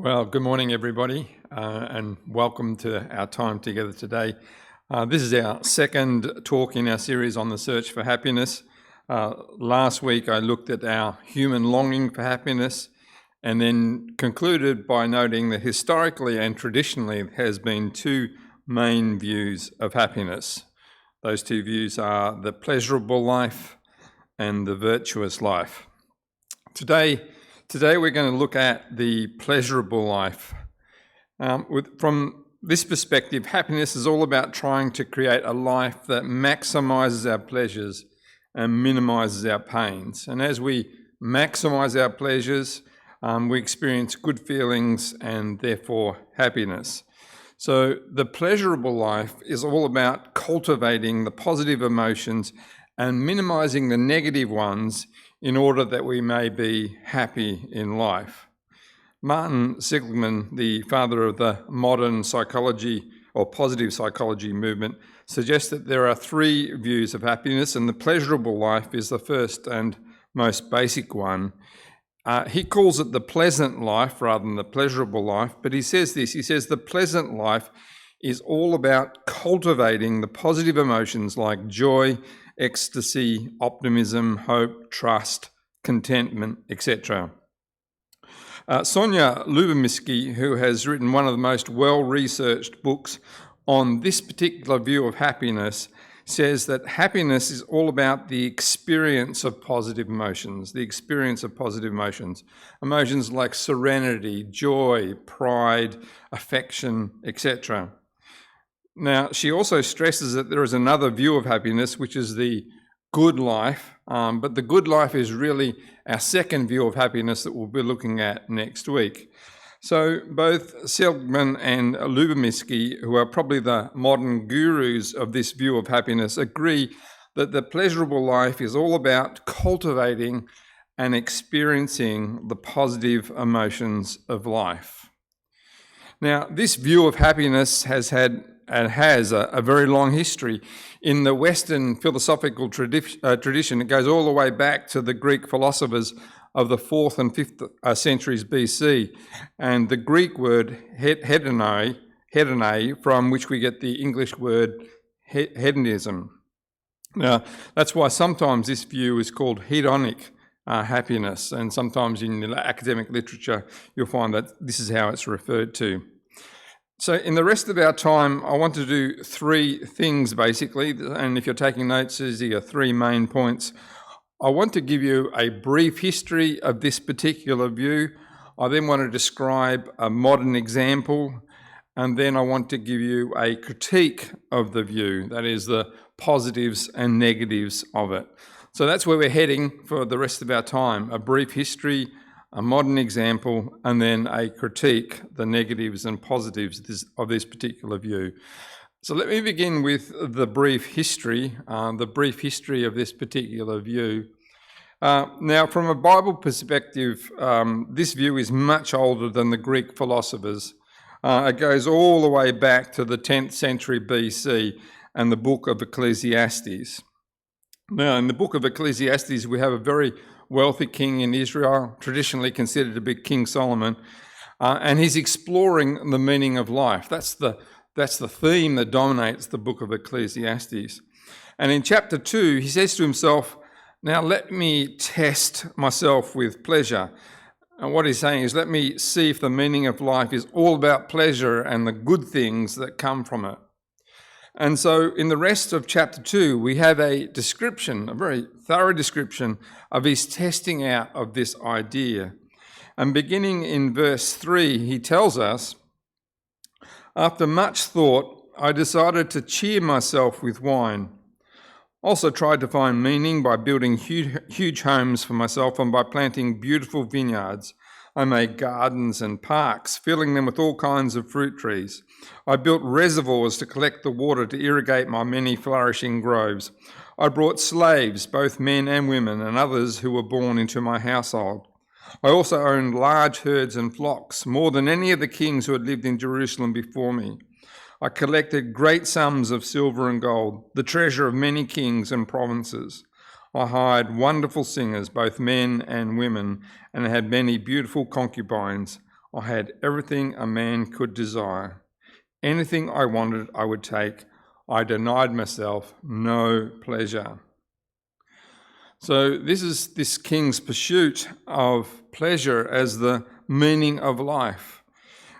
Well, good morning, everybody, and welcome to our time together today. This is our second talk in our series on the search for happiness. Last week, I looked at our human longing for happiness and then concluded by noting that historically and traditionally there has been two main views of happiness. Those two views are the pleasurable life and the virtuous life. Today we're going to look at the pleasurable life. From this perspective, happiness is all about trying to create a life that maximises our pleasures and minimises our pains. And as we maximise our pleasures, we experience good feelings and therefore happiness. So the pleasurable life is all about cultivating the positive emotions and minimising the negative ones in order that we may be happy in life. Martin Seligman, the father of the modern psychology or positive psychology movement, suggests that there are three views of happiness, and the pleasurable life is the first and most basic one. He calls it the pleasant life rather than the pleasurable life, but he says this, he says the pleasant life is all about cultivating the positive emotions like joy, ecstasy, optimism, hope, trust, contentment, etc. Sonia LYUBOMIRSKYJ, who has written one of the most well-researched books on this particular view of happiness, says that happiness is all about the experience of positive emotions, emotions like serenity, joy, pride, affection, etc. Now, she also stresses that there is another view of happiness, which is the good life, but the good life is really our second view of happiness that we'll be looking at next week. So both Seligman and LYUBOMIRSKYJ, who are probably the modern gurus of this view of happiness, agree that the pleasurable life is all about cultivating and experiencing the positive emotions of life. Now, this view of happiness has a very long history. In the Western philosophical tradition, it goes all the way back to the Greek philosophers of the 4th and 5th centuries BC, and the Greek word hedonai, from which we get the English word hedonism. Now, that's why sometimes this view is called hedonic happiness, and sometimes in academic literature you'll find that this is how it's referred to. So in the rest of our time, I want to do three things basically, and if you're taking notes, these are your three main points. I want to give you a brief history of this particular view. I then want to describe a modern example, and then I want to give you a critique of the view, that is the positives and negatives of it. So that's where we're heading for the rest of our time, a brief history, a modern example, and then a critique, the negatives and positives of this particular view. So let me begin with the brief history of this particular view. Now, from a Bible perspective, this view is much older than the Greek philosophers. It goes all the way back to the 10th century BC and the book of Ecclesiastes. Now, in the book of Ecclesiastes, we have a very wealthy king in Israel, traditionally considered to be King Solomon, and he's exploring the meaning of life. That's the theme that dominates the book of Ecclesiastes. And in chapter 2, he says to himself, now let me test myself with pleasure. And what he's saying is, let me see if the meaning of life is all about pleasure and the good things that come from it. And so in the rest of chapter 2, we have a description, a very thorough description of his testing out of this idea. And beginning in verse 3, he tells us, after much thought, I decided to cheer myself with wine. Also tried to find meaning by building huge homes for myself and by planting beautiful vineyards. I made gardens and parks, filling them with all kinds of fruit trees. I built reservoirs to collect the water to irrigate my many flourishing groves. I brought slaves, both men and women, and others who were born into my household. I also owned large herds and flocks, more than any of the kings who had lived in Jerusalem before me. I collected great sums of silver and gold, the treasure of many kings and provinces. I hired wonderful singers, both men and women, and had many beautiful concubines. I had everything a man could desire. Anything I wanted, I would take. I denied myself no pleasure. So this is this king's pursuit of pleasure as the meaning of life.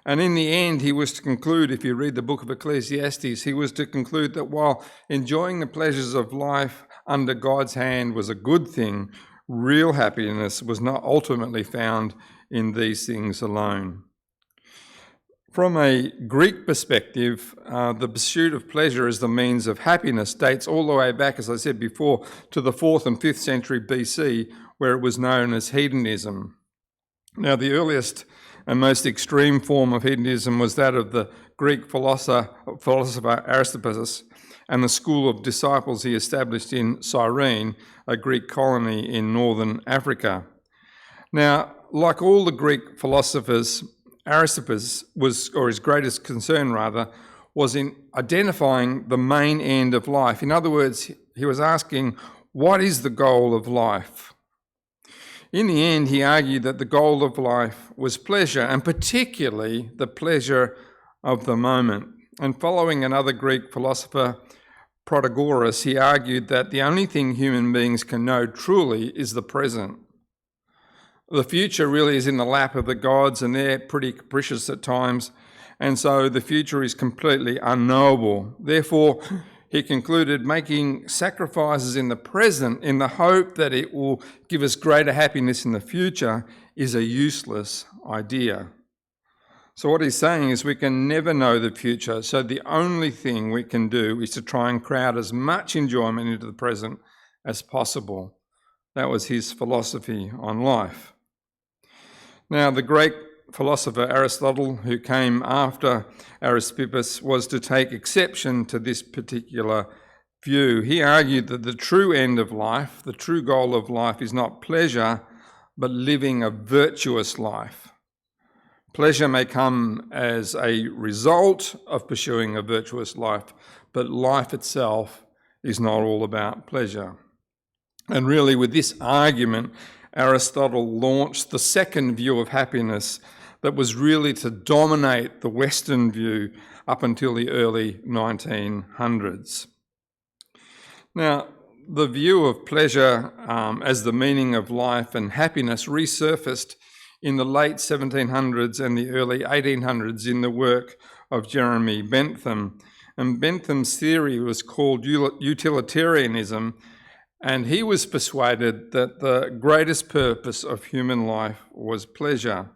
And in the end, he was to conclude, if you read the book of Ecclesiastes, he was to conclude that while enjoying the pleasures of life under God's hand was a good thing, real happiness was not ultimately found in these things alone. From a Greek perspective, the pursuit of pleasure as the means of happiness dates all the way back, as I said before, to the 4th and 5th century BC, where it was known as hedonism. Now, the earliest and most extreme form of hedonism was that of the Greek philosopher Aristippus and the school of disciples he established in Cyrene, a Greek colony in northern Africa. Now, like all the Greek philosophers, Aristippus his greatest concern was in identifying the main end of life. In other words, he was asking, what is the goal of life? In the end, he argued that the goal of life was pleasure, and particularly the pleasure of the moment. And following another Greek philosopher, Protagoras, he argued that the only thing human beings can know truly is the present. The future really is in the lap of the gods, and they're pretty capricious at times, and so the future is completely unknowable. Therefore, he concluded, making sacrifices in the present in the hope that it will give us greater happiness in the future is a useless idea. So what he's saying is we can never know the future, so the only thing we can do is to try and crowd as much enjoyment into the present as possible. That was his philosophy on life. Now, the great philosopher Aristotle, who came after Aristippus, was to take exception to this particular view. He argued that the true end of life, the true goal of life, is not pleasure, but living a virtuous life. Pleasure may come as a result of pursuing a virtuous life, but life itself is not all about pleasure. And really, with this argument, Aristotle launched the second view of happiness that was really to dominate the Western view up until the early 1900s. Now, the view of pleasure as the meaning of life and happiness resurfaced in the late 1700s and the early 1800s in the work of Jeremy Bentham. And Bentham's theory was called utilitarianism, and he was persuaded that the greatest purpose of human life was pleasure.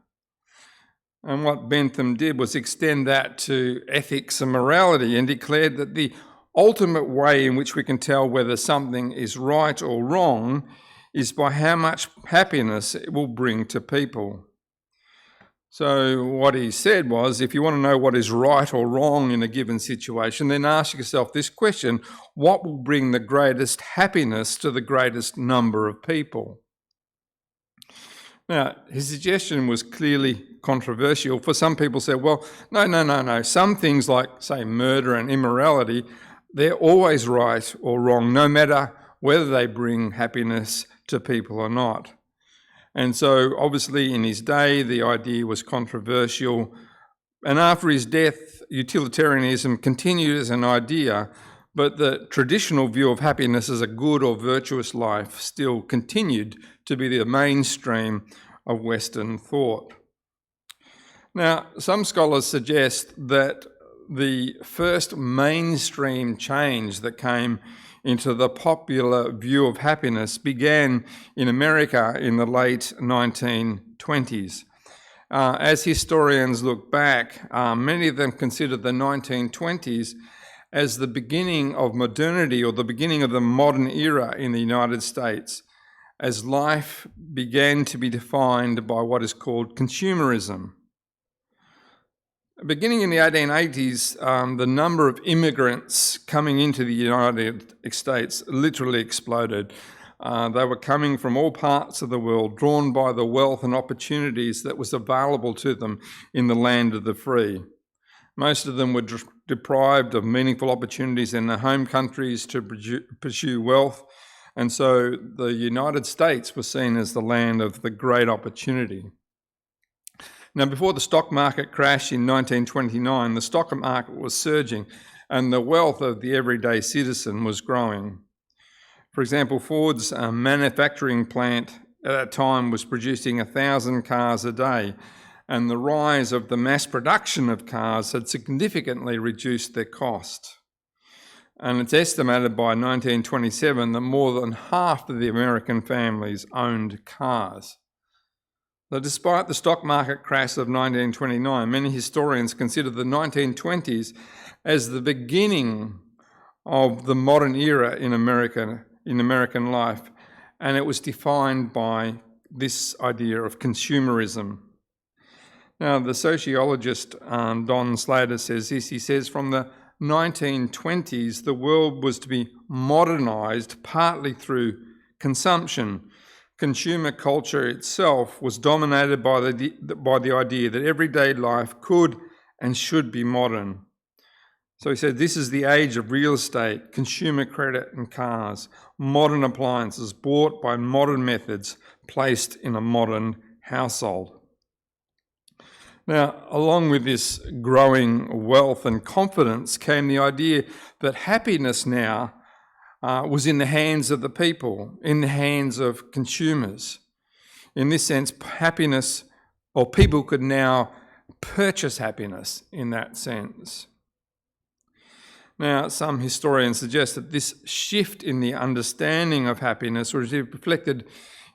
And what Bentham did was extend that to ethics and morality, and declared that the ultimate way in which we can tell whether something is right or wrong is by how much happiness it will bring to people. So what he said was, if you want to know what is right or wrong in a given situation, then ask yourself this question: what will bring the greatest happiness to the greatest number of people? Now, his suggestion was clearly controversial. For some people said, well, no. Some things like, say, murder and immorality, they're always right or wrong, no matter whether they bring happiness to people or not. And so, obviously, in his day, the idea was controversial. And after his death, utilitarianism continued as an idea, but the traditional view of happiness as a good or virtuous life still continued to be the mainstream of Western thought. Now, some scholars suggest that the first mainstream change that came into the popular view of happiness began in America in the late 1920s. As historians look back, many of them consider the 1920s as the beginning of modernity, or the beginning of the modern era in the United States, as life began to be defined by what is called consumerism. Beginning in the 1880s, the number of immigrants coming into the United States literally exploded. They were coming from all parts of the world, drawn by the wealth and opportunities that was available to them in the land of the free. Most of them were deprived of meaningful opportunities in their home countries to pursue wealth, and so the United States was seen as the land of the great opportunity. Now, before the stock market crash in 1929, the stock market was surging and the wealth of the everyday citizen was growing. For example, Ford's manufacturing plant at that time was producing 1,000 cars a day, and the rise of the mass production of cars had significantly reduced their cost. And it's estimated by 1927 that more than half of the American families owned cars. So despite the stock market crash of 1929, many historians consider the 1920s as the beginning of the modern era in American life, and it was defined by this idea of consumerism. Now, the sociologist Don SLATER says this. He says, from the 1920s, the world was to be modernised partly through consumption. Consumer culture itself was dominated by the idea that everyday life could and should be modern. So he said, this is the age of real estate, consumer credit and cars, modern appliances bought by modern methods, placed in a modern household. Now, along with this growing wealth and confidence came the idea that happiness now was in the hands of the people, in the hands of consumers. In this sense, happiness, or people could now purchase happiness in that sense. Now, some historians suggest that this shift in the understanding of happiness was reflected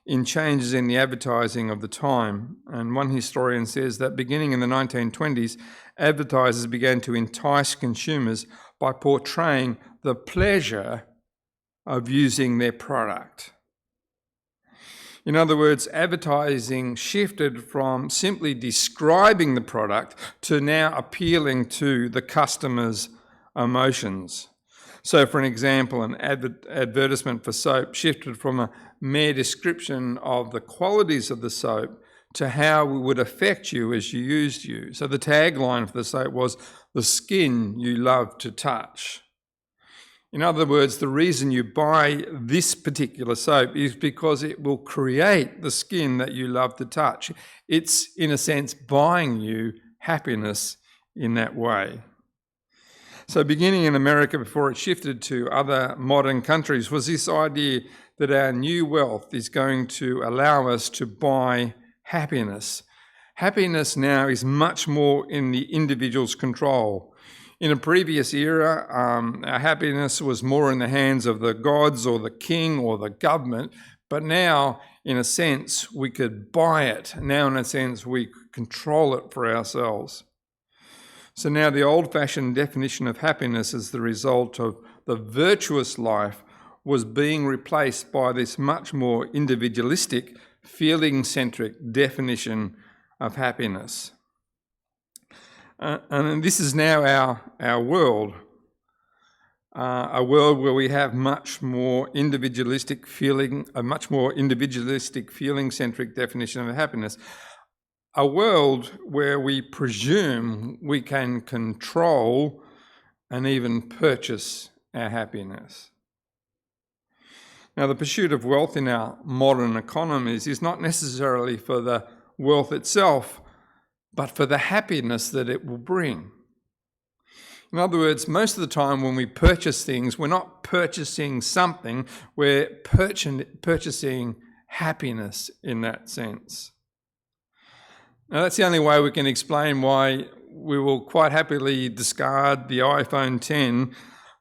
in changes in the advertising of the time. And one historian says that beginning in the 1920s, advertisers began to entice consumers by portraying the pleasure of using their product. In other words, advertising shifted from simply describing the product to now appealing to the customer's emotions. So, for an example, an advertisement for soap shifted from a mere description of the qualities of the soap to how it would affect you as you used you. So the tagline for the soap was, "The skin you love to touch." In other words, the reason you buy this particular soap is because it will create the skin that you love to touch. It's, in a sense, buying you happiness in that way. So beginning in America before it shifted to other modern countries was this idea that our new wealth is going to allow us to buy happiness. Happiness now is much more in the individual's control. In a previous era, our happiness was more in the hands of the gods or the king or the government, but now, in a sense, we could buy it. Now, in a sense, we control it for ourselves. So now the old-fashioned definition of happiness as the result of the virtuous life was being replaced by this much more individualistic, feeling-centric definition of happiness. And this is now our world, a world where we have a much more individualistic, feeling-centric definition of happiness. A world where we presume we can control and even purchase our happiness. Now, the pursuit of wealth in our modern economies is not necessarily for the wealth itself, but for the happiness that it will bring. In other words, most of the time when we purchase things, we're not purchasing something, we're purchasing happiness in that sense. Now, that's the only way we can explain why we will quite happily discard the iPhone 10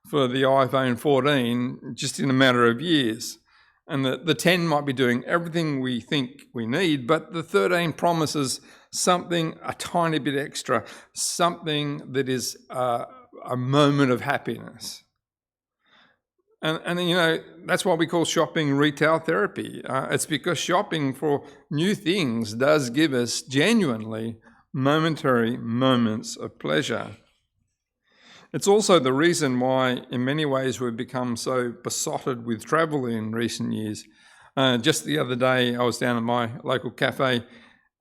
for the iPhone 14 just in a matter of years. And the 10 might be doing everything we think we need, but the 13 promises something a tiny bit extra, something that is a moment of happiness. And you know, that's why we call shopping retail therapy. It's because shopping for new things does give us genuinely momentary moments of pleasure. It's also the reason why, in many ways, we've become so besotted with travel in recent years. Just the other day, I was down at my local cafe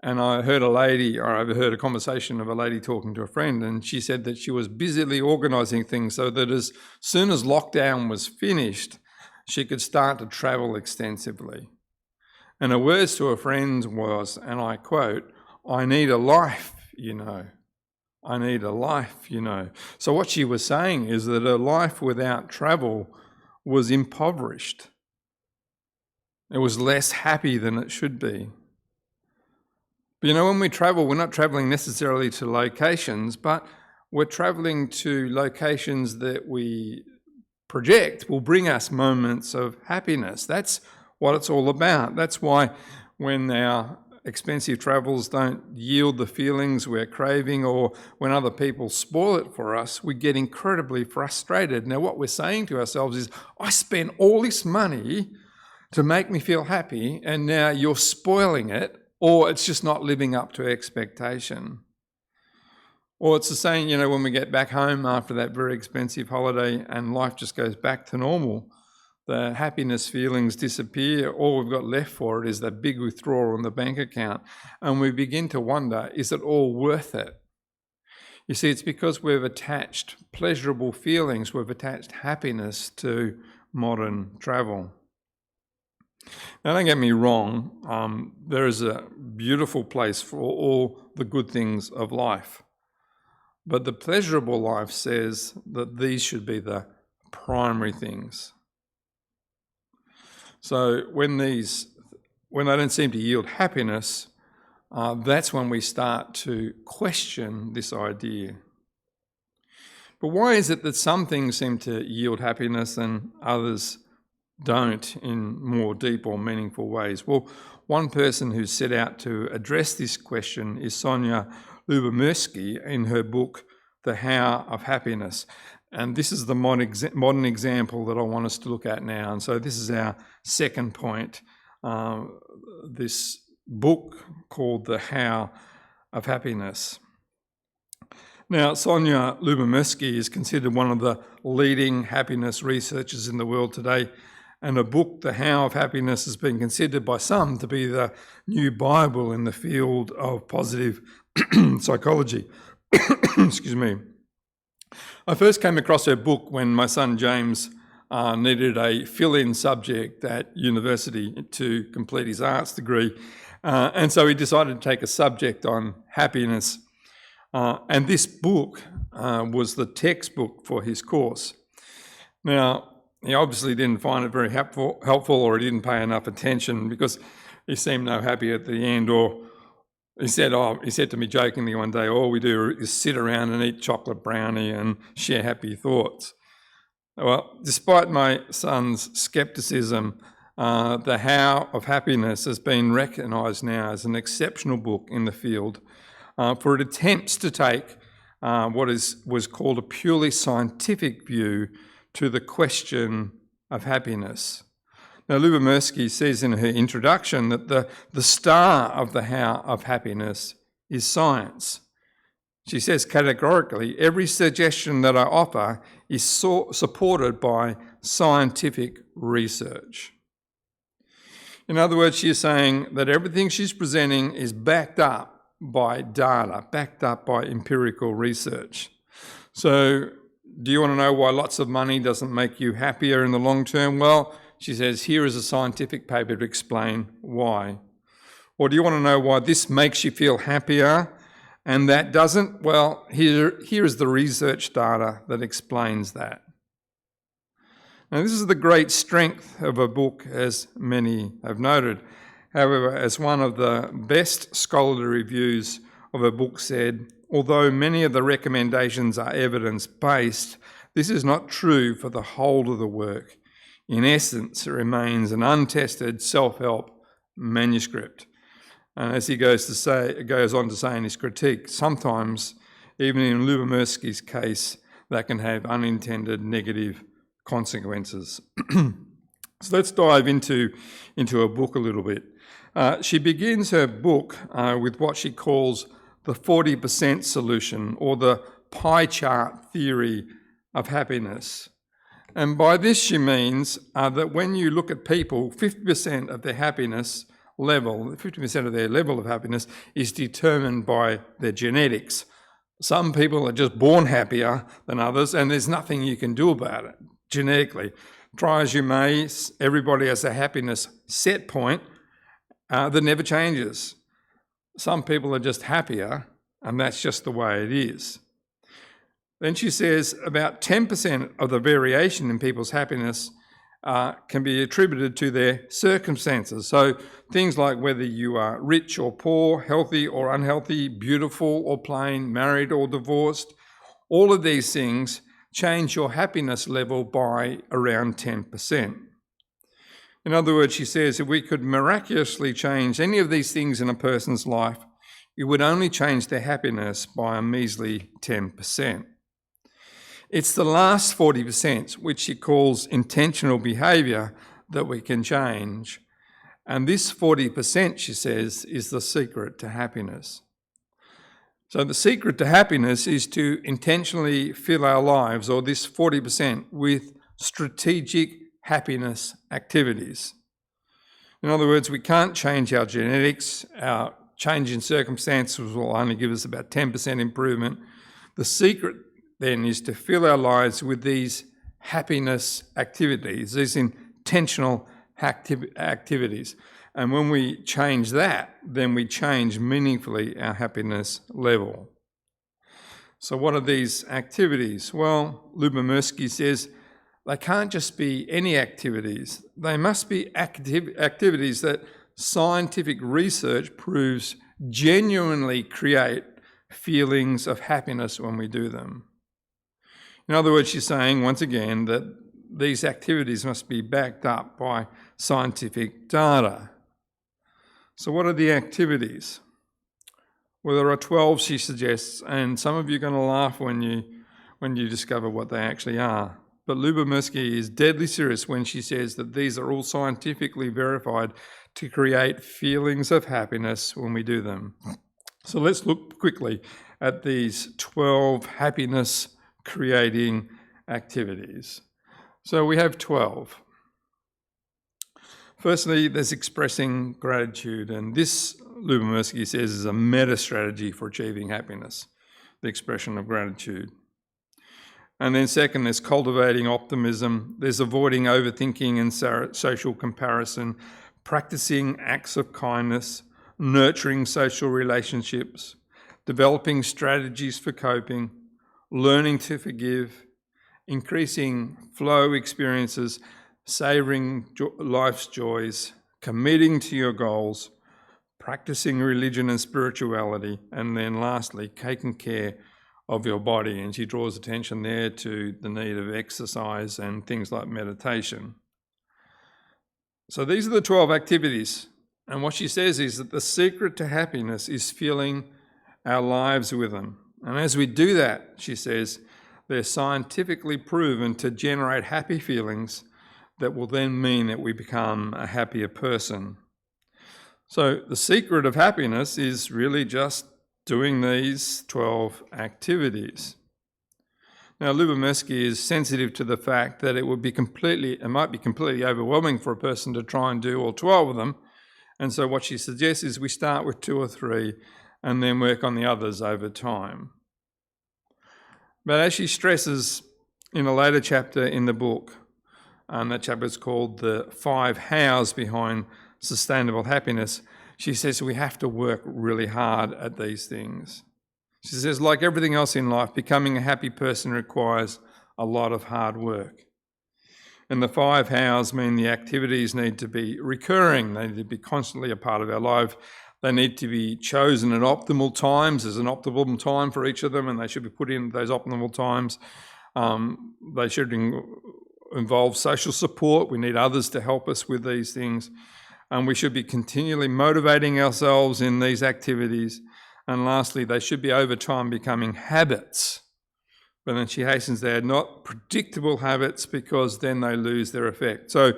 and I overheard a conversation of a lady talking to a friend, and she said that she was busily organising things so that as soon as lockdown was finished, she could start to travel extensively. And her words to her friends was, and I quote, I need a life, you know. I need a life, you know. So what she was saying is that a life without travel was impoverished. It was less happy than it should be. But you know, when we travel, we're not traveling necessarily to locations, but we're traveling to locations that we project will bring us moments of happiness. That's what it's all about. That's why when our expensive travels don't yield the feelings we're craving, or when other people spoil it for us, we get incredibly frustrated. Now, what we're saying to ourselves is, I spent all this money to make me feel happy, and now you're spoiling it, or it's just not living up to expectation. Or it's the same, you know, when we get back home after that very expensive holiday and life just goes back to normal, the happiness feelings disappear. All we've got left for it is that big withdrawal in the bank account. And we begin to wonder, is it all worth it? You see, it's because we've attached pleasurable feelings, we've attached happiness to modern travel. Now, don't get me wrong, there is a beautiful place for all the good things of life. But the pleasurable life says that these should be the primary things. So when they don't seem to yield happiness, that's when we start to question this idea. But why is it that some things seem to yield happiness and others don't in more deep or meaningful ways? Well, one person who set out to address this question is LYUBOMIRSKYJ in her book, The How of Happiness. And this is the modern example that I want us to look at now. And so this is our second point, this book called The How of Happiness. Now, LYUBOMIRSKYJ is considered one of the leading happiness researchers in the world today. And her book, The How of Happiness, has been considered by some to be the new Bible in the field of positive psychology. Excuse me. I first came across her book when my son James needed a fill-in subject at university to complete his arts degree. And so he decided to take a subject on happiness. And this book was the textbook for his course. Now, he obviously didn't find it very helpful, or he didn't pay enough attention, because he seemed no happy at the end. Or he said to me jokingly one day, all we do is sit around and eat chocolate brownie and share happy thoughts. Well, despite my son's scepticism, The How of Happiness has been recognised now as an exceptional book in the field, for it attempts to take what was called a purely scientific view to the question of happiness. Now, LYUBOMIRSKYJ says in her introduction that the star of the How of Happiness is science. She says categorically, every suggestion that I offer is supported by scientific research. In other words, she is saying that everything she's presenting is backed up by data, backed up by empirical research. So, do you want to know why lots of money doesn't make you happier in the long term? Well, she says, here is a scientific paper to explain why. Or do you want to know why this makes you feel happier and that doesn't? Well, here is the research data that explains that. Now, this is the great strength of a book, as many have noted. However, as one of the best scholarly reviews of a book said, although many of the recommendations are evidence-based, this is not true for the whole of the work. In essence, it remains an untested self-help manuscript. And as he goes on to say in his critique, sometimes, even in LYUBOMIRSKYJ's case, that can have unintended negative consequences. So let's dive into her book a little bit. She begins her book with what she calls the 40% solution, or the pie chart theory of happiness. And by this she means that when you look at people, 50% of their happiness level, 50% of their level of happiness is determined by their genetics. Some people are just born happier than others, and there's nothing you can do about it genetically. Try as you may, everybody has a happiness set point that never changes. some people are just happier, and that's just the way it is. Then she says about 10% of the variation in people's happiness can be attributed to their circumstances. So things like whether you are rich or poor, healthy or unhealthy, beautiful or plain, married or divorced, all of these things change your happiness level by around 10%. In other words, she says, if we could miraculously change any of these things in a person's life, it would only change their happiness by a measly 10%. It's the last 40%, which she calls intentional behaviour, that we can change. And this 40%, she says, is the secret to happiness. So the secret to happiness is to intentionally fill our lives, or this 40%, with strategic happiness activities. In other words, we can't change our genetics. Our change in circumstances will only give us about 10% improvement. The secret then is to fill our lives with these happiness activities, these intentional activities. And when we change that, then we change meaningfully our happiness level. So what are these activities? Well, LYUBOMIRSKYJ says they can't just be any activities. They must be activities that scientific research proves genuinely create feelings of happiness when we do them. In other words, she's saying, once again, that these activities must be backed up by scientific data. So what are the activities? Well, there are 12, she suggests, and some of you are going to laugh when you discover what they actually are. But LYUBOMIRSKYJ is deadly serious when she says that these are all scientifically verified to create feelings of happiness when we do them. So let's look quickly at these 12 happiness creating activities. So we have 12. Firstly, there's expressing gratitude, and this, LYUBOMIRSKYJ says, is a meta strategy for achieving happiness, the expression of gratitude. And then second, there's cultivating optimism, there's avoiding overthinking and social comparison, practicing acts of kindness, nurturing social relationships, developing strategies for coping, learning to forgive, increasing flow experiences, savouring life's joys, committing to your goals, practicing religion and spirituality, and then lastly, taking care of your body. And she draws attention there to the need of exercise and things like meditation. So these are the 12 activities. And what she says is that the secret to happiness is filling our lives with them. And as we do that, she says, they're scientifically proven to generate happy feelings that will then mean that we become a happier person. So the secret of happiness is really just doing these 12 activities. Now, LYUBOMIRSKYJ is sensitive to the fact that it might be completely overwhelming for a person to try and do all 12 of them. And so what she suggests is we start with 2 or 3 and then work on the others over time. But as she stresses in a later chapter in the book, that chapter is called The 5 Hows Behind Sustainable Happiness, she says we have to work really hard at these things. She says, like everything else in life, becoming a happy person requires a lot of hard work. And the 5 hows mean the activities need to be recurring. They need to be constantly a part of our life. They need to be chosen at optimal times. There's an optimal time for each of them, and they should be put in those optimal times. They should involve social support. We need others to help us with these things. And we should be continually motivating ourselves in these activities. And lastly, they should be over time becoming habits. But then she hastens to add, not predictable habits, because then they lose their effect. So,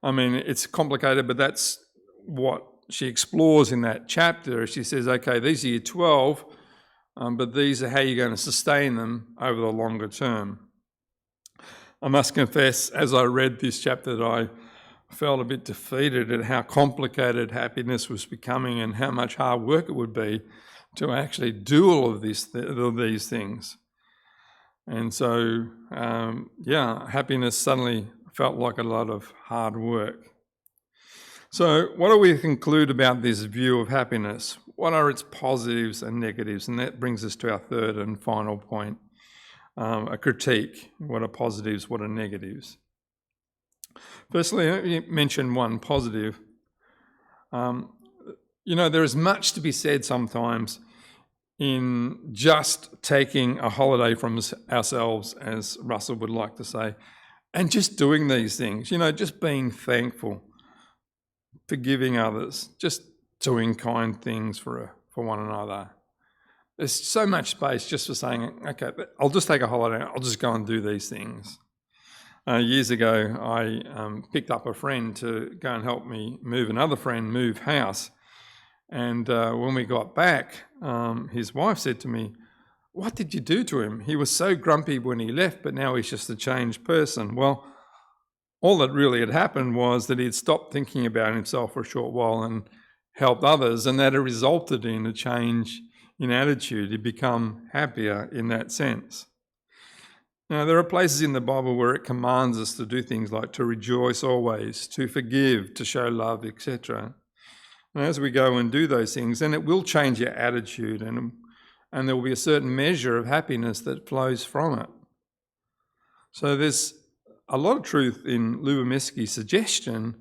I mean, it's complicated, but that's what she explores in that chapter. She says, okay, these are your 12, but these are how you're going to sustain them over the longer term. I must confess, as I read this chapter, that I felt a bit defeated at how complicated happiness was becoming and how much hard work it would be to actually do all of these things. And so, happiness suddenly felt like a lot of hard work. So what do we conclude about this view of happiness? What are its positives and negatives? And that brings us to our third and final point, a critique. What are positives? What are negatives? Firstly, let me mention one positive. There is much to be said sometimes in just taking a holiday from ourselves, as Russell would like to say, and just doing these things, just being thankful, forgiving others, just doing kind things for one another. There's so much space just for saying, okay, I'll just take a holiday, I'll just go and do these things. Years ago, I picked up a friend to go and help me move another friend move house. And when we got back, his wife said to me, "What did you do to him? He was so grumpy when he left, but now he's just a changed person." Well, all that really had happened was that he'd stopped thinking about himself for a short while and helped others, and that had resulted in a change in attitude. He'd become happier in that sense. Now, there are places in the Bible where it commands us to do things like to rejoice always, to forgive, to show love, etc. And as we go and do those things, then it will change your attitude, and there will be a certain measure of happiness that flows from it. So there's a lot of truth in LYUBOMIRSKYJ's suggestion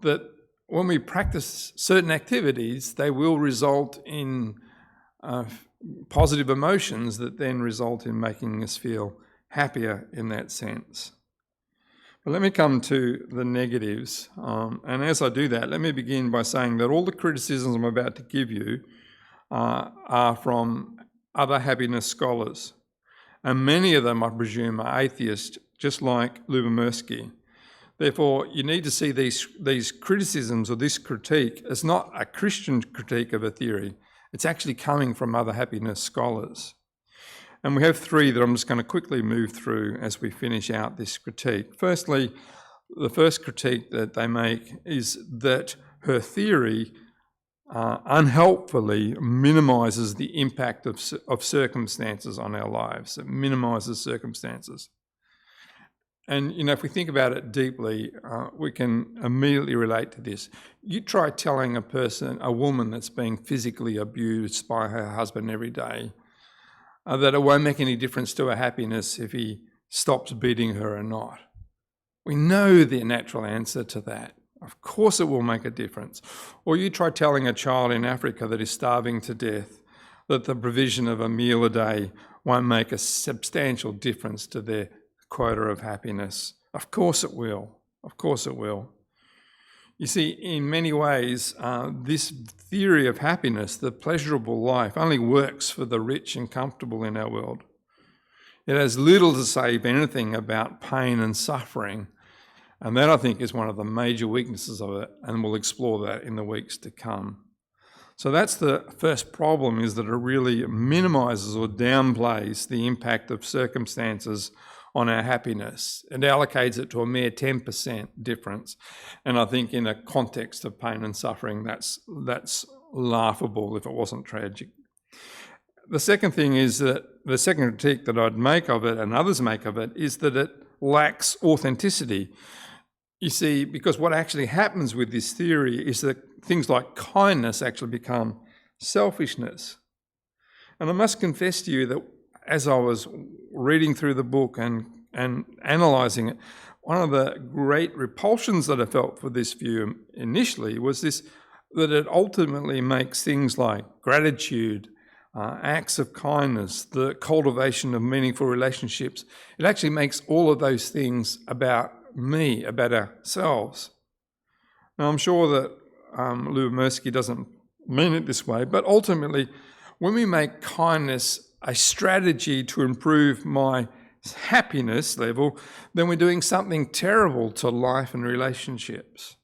that when we practice certain activities, they will result in positive emotions that then result in making us feel happier in that sense. But let me come to the negatives. And as I do that, let me begin by saying that all the criticisms I'm about to give you are from other happiness scholars. And many of them, I presume, are atheists, just like LYUBOMIRSKY. Therefore, you need to see these criticisms or this critique as not a Christian critique of a theory. It's actually coming from other happiness scholars. And we have three that I'm just going to quickly move through as we finish out this critique. Firstly, the first critique that they make is that her theory unhelpfully minimises the impact of circumstances on our lives. It minimises circumstances. And, if we think about it deeply, we can immediately relate to this. You try telling a woman that's being physically abused by her husband every day, that it won't make any difference to her happiness if he stops beating her or not. We know the natural answer to that. Of course it will make a difference. Or you try telling a child in Africa that is starving to death that the provision of a meal a day won't make a substantial difference to their quota of happiness. Of course it will. Of course it will. You see, in many ways, this theory of happiness, the pleasurable life, only works for the rich and comfortable in our world. It has little to say, if anything, about pain and suffering. And that, I think, is one of the major weaknesses of it, and we'll explore that in the weeks to come. So that's the first problem, is that it really minimises or downplays the impact of circumstances on our happiness. It allocates it to a mere 10% difference. And I think in a context of pain and suffering, that's laughable if it wasn't tragic. The second thing is that the second critique that I'd make of it, and others make of it, is that it lacks authenticity. You see, because what actually happens with this theory is that things like kindness actually become selfishness. And I must confess to you that as I was reading through the book and analysing it, one of the great repulsions that I felt for this view initially was that it ultimately makes things like gratitude, acts of kindness, the cultivation of meaningful relationships, it actually makes all of those things about me, about ourselves. Now, I'm sure that LYUBOMIRSKY doesn't mean it this way, but ultimately, when we make kindness a strategy to improve my happiness level, then we're doing something terrible to life and relationships.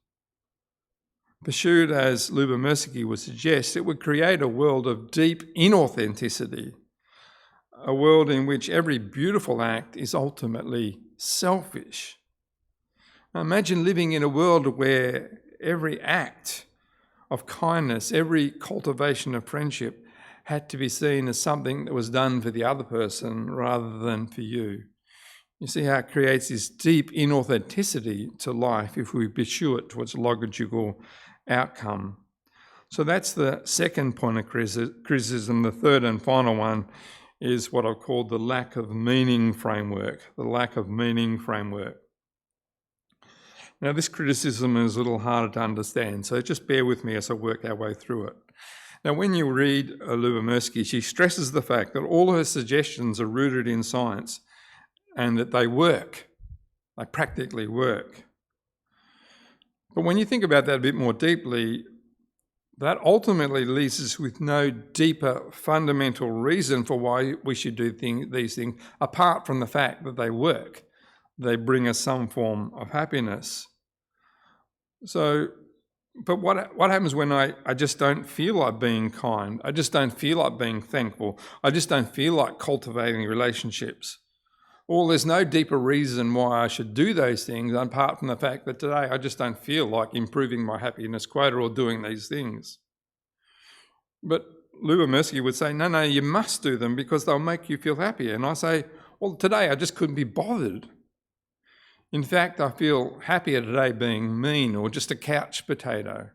Pursued as LYUBOMIRSKY would suggest, it would create a world of deep inauthenticity, a world in which every beautiful act is ultimately selfish. Now imagine living in a world where every act of kindness, every cultivation of friendship had to be seen as something that was done for the other person rather than for you. You see how it creates this deep inauthenticity to life if we pursue it towards a logical outcome. So that's the second point of criticism. The third and final one is what I've called the lack of meaning framework. The lack of meaning framework. Now, this criticism is a little harder to understand, so just bear with me as I work our way through it. Now, when you read LYUBOMIRSKYJ, she stresses the fact that all her suggestions are rooted in science and that they work. They practically work. But when you think about that a bit more deeply, that ultimately leaves us with no deeper fundamental reason for why we should do these things, apart from the fact that they work. They bring us some form of happiness. So, but what happens when I just don't feel like being kind? I just don't feel like being thankful. I just don't feel like cultivating relationships. Well, there's no deeper reason why I should do those things apart from the fact that today I just don't feel like improving my happiness quota or doing these things. But LYUBOMIRSKYJ would say, no, you must do them because they'll make you feel happier. And I say, well, today I just couldn't be bothered. In fact, I feel happier today being mean or just a couch potato.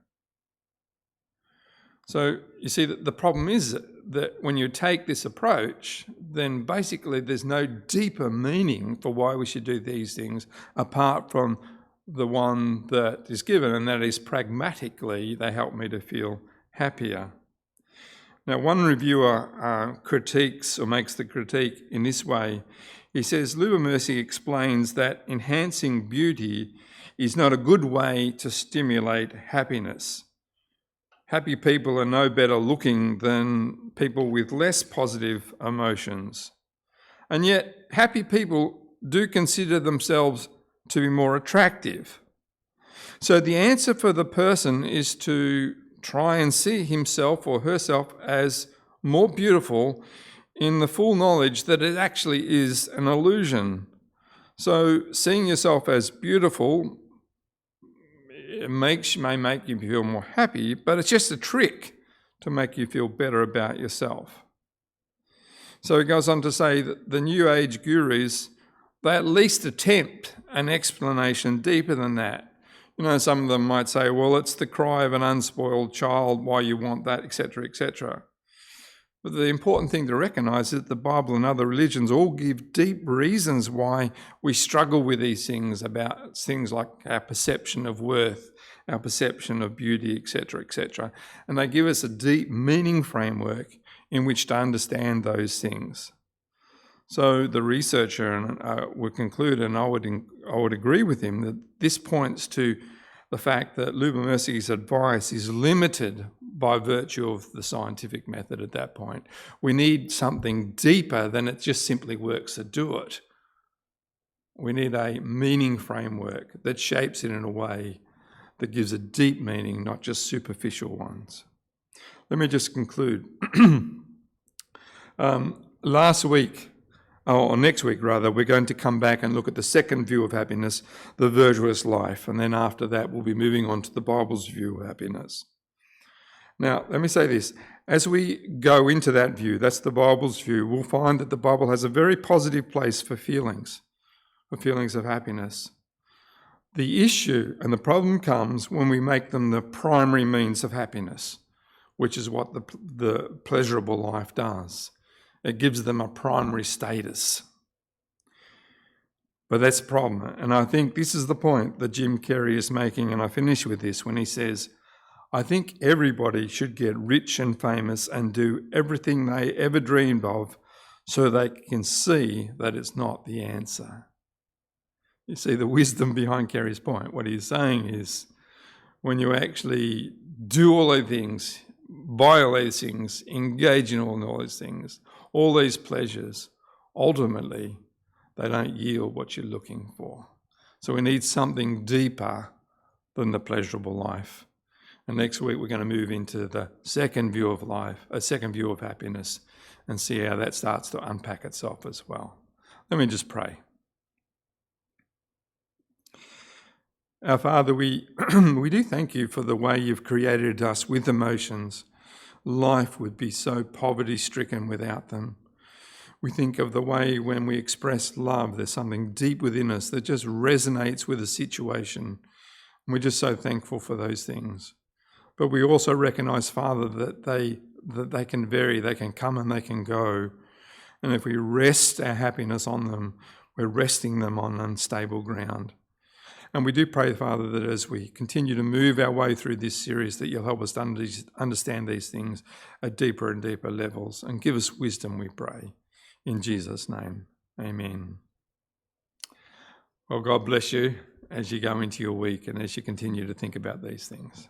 So you see, the problem is that when you take this approach, then basically there's no deeper meaning for why we should do these things apart from the one that is given, and that is pragmatically they help me to feel happier. Now, one reviewer critiques or makes the critique in this way. He says, LYUBOMIRSKYJ explains that enhancing beauty is not a good way to stimulate happiness. Happy people are no better looking than people with less positive emotions. And yet, happy people do consider themselves to be more attractive. So the answer for the person is to try and see himself or herself as more beautiful in the full knowledge that it actually is an illusion. So seeing yourself as beautiful may make you feel more happy, but it's just a trick to make you feel better about yourself. So he goes on to say that the New Age gurus, they at least attempt an explanation deeper than that. You know, some of them might say, well, it's the cry of an unspoiled child, why you want that, etc., etc. But the important thing to recognise is that the Bible and other religions all give deep reasons why we struggle with these things, about things like our perception of worth, our perception of beauty, etc., etc. And they give us a deep meaning framework in which to understand those things. So the researcher would conclude, and I would agree with him, that this points to the fact that LYUBOMIRSKYJ's advice is limited by virtue of the scientific method at that point. We need something deeper than it just simply works to do it. We need a meaning framework that shapes it in a way that gives a deep meaning, not just superficial ones. Let me just conclude. Next week, we're going to come back and look at the second view of happiness, the virtuous life. And then after that, we'll be moving on to the Bible's view of happiness. Now, let me say this. As we go into that view, that's the Bible's view, we'll find that the Bible has a very positive place for feelings of happiness. The issue and the problem comes when we make them the primary means of happiness, which is what the pleasurable life does. It gives them a primary status. But that's the problem. And I think this is the point that Jim Carrey is making, and I finish with this when he says, I think everybody should get rich and famous and do everything they ever dreamed of so they can see that it's not the answer. You see the wisdom behind Carrey's point. What he's saying is, when you actually do all these things, buy all these things, engage in all these things, all these pleasures, ultimately, they don't yield what you're looking for. So we need something deeper than the pleasurable life. And next week, we're going to move into the second view of life, a second view of happiness, and see how that starts to unpack itself as well. Let me just pray. Our Father, we do thank you for the way you've created us with emotions. Life would be so poverty-stricken without them. We think of the way when we express love, there's something deep within us that just resonates with a situation. And we're just so thankful for those things. But we also recognise, Father, that they can vary, they can come and they can go. And if we rest our happiness on them, we're resting them on unstable ground. And we do pray, Father, that as we continue to move our way through this series, that you'll help us to understand these things at deeper and deeper levels, and give us wisdom, we pray. In Jesus' name, amen. Well, God bless you as you go into your week and as you continue to think about these things.